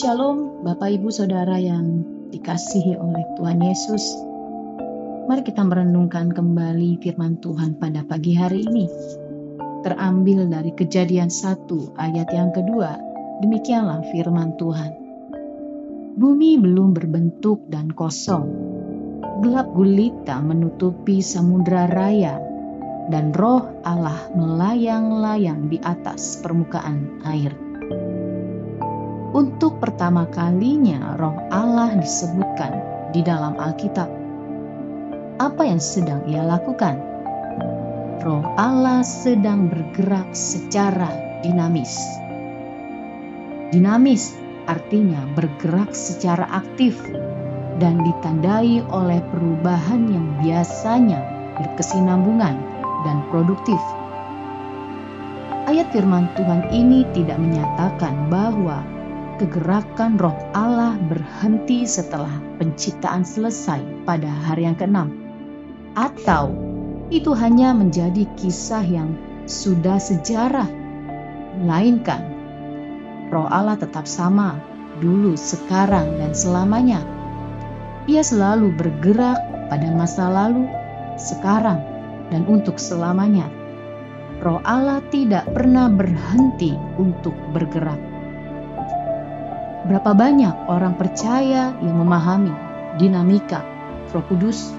Shalom Bapak Ibu Saudara yang dikasihi oleh Tuhan Yesus. Mari kita merenungkan kembali firman Tuhan pada pagi hari ini. Terambil dari Kejadian 1 ayat yang kedua. Demikianlah firman Tuhan. Bumi belum berbentuk dan kosong. Gelap gulita menutupi samudra raya, dan roh Allah melayang-layang di atas permukaan air. Untuk pertama kalinya roh Allah disebutkan di dalam Alkitab. Apa yang sedang ia lakukan? Roh Allah sedang bergerak secara dinamis. Dinamis artinya bergerak secara aktif dan ditandai oleh perubahan yang biasanya berkesinambungan dan produktif. Ayat firman Tuhan ini tidak menyatakan bahwa kegerakan roh Allah berhenti setelah penciptaan selesai pada hari yang ke-6. Atau itu hanya menjadi kisah yang sudah sejarah. Melainkan, roh Allah tetap sama, dulu, sekarang, dan selamanya. Ia selalu bergerak pada masa lalu, sekarang, dan untuk selamanya. Roh Allah tidak pernah berhenti untuk bergerak. Berapa banyak orang percaya yang memahami dinamika Roh Kudus?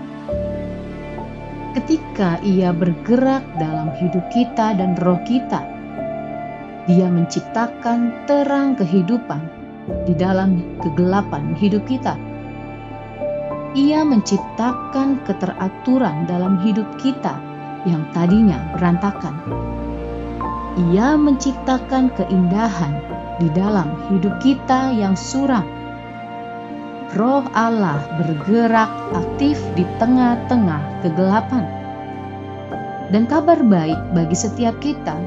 Ketika ia bergerak dalam hidup kita dan roh kita, dia menciptakan terang kehidupan di dalam kegelapan hidup kita. Ia menciptakan keteraturan dalam hidup kita yang tadinya berantakan. Ia menciptakan keindahan di dalam hidup kita yang suram. Roh Allah bergerak aktif di tengah-tengah kegelapan. Dan kabar baik bagi setiap kita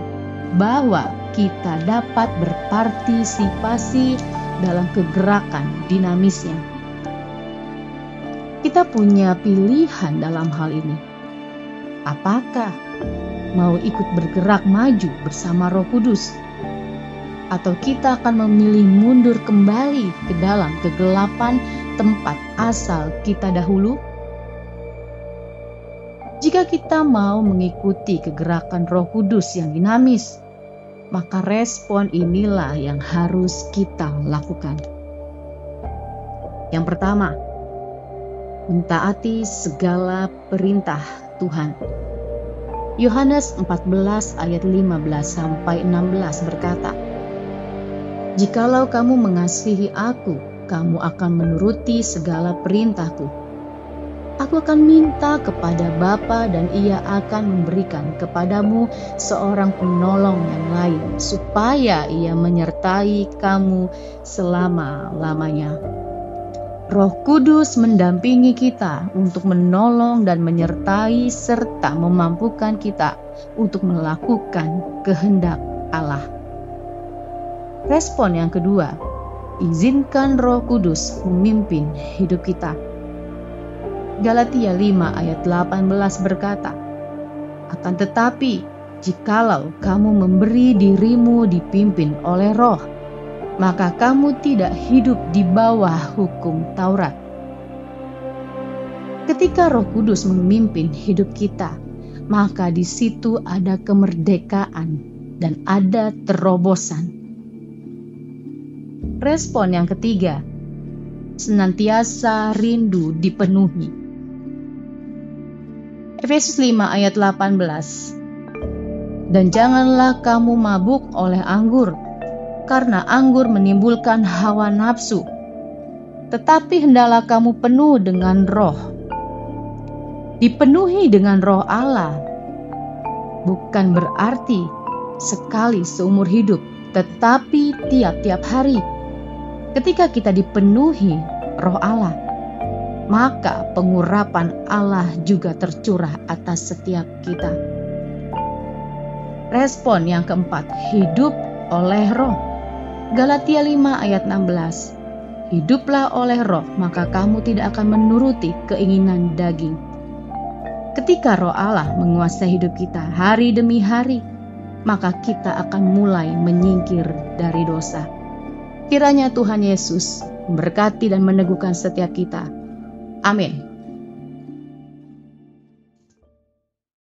bahwa kita dapat berpartisipasi dalam kegerakan dinamisnya. Kita punya pilihan dalam hal ini. Apakah mau ikut bergerak maju bersama Roh Kudus? Atau kita akan memilih mundur kembali ke dalam kegelapan tempat asal kita dahulu? Jika kita mau mengikuti kegerakan Roh Kudus yang dinamis, maka respon inilah yang harus kita lakukan. Yang pertama, mentaati segala perintah Tuhan. Yohanes 14 ayat 15-16 berkata, "Jikalau kamu mengasihi aku, kamu akan menuruti segala perintahku. Aku akan minta kepada Bapa dan ia akan memberikan kepadamu seorang penolong yang lain, supaya ia menyertai kamu selama-lamanya." Roh Kudus mendampingi kita untuk menolong dan menyertai serta memampukan kita untuk melakukan kehendak Allah. Respon yang kedua, izinkan Roh Kudus memimpin hidup kita. Galatia 5 ayat 18 berkata, "Akan tetapi, jikalau kamu memberi dirimu dipimpin oleh Roh, maka kamu tidak hidup di bawah hukum Taurat." Ketika Roh Kudus memimpin hidup kita, maka di situ ada kemerdekaan dan ada terobosan. Respon yang ketiga, senantiasa rindu dipenuhi. Efesus 5 ayat 18. "Dan janganlah kamu mabuk oleh anggur, karena anggur menimbulkan hawa nafsu. Tetapi hendaklah kamu penuh dengan Roh." Dipenuhi dengan Roh Allah bukan berarti sekali seumur hidup, tetapi tiap-tiap hari. Ketika kita dipenuhi Roh Allah, maka pengurapan Allah juga tercurah atas setiap kita. Respon yang keempat, hidup oleh Roh. Galatia 5 ayat 16. "Hiduplah oleh Roh, maka kamu tidak akan menuruti keinginan daging." Ketika Roh Allah menguasai hidup kita hari demi hari, maka kita akan mulai menyingkir dari dosa. Kiranya Tuhan Yesus memberkati dan meneguhkan setiap kita. Amin.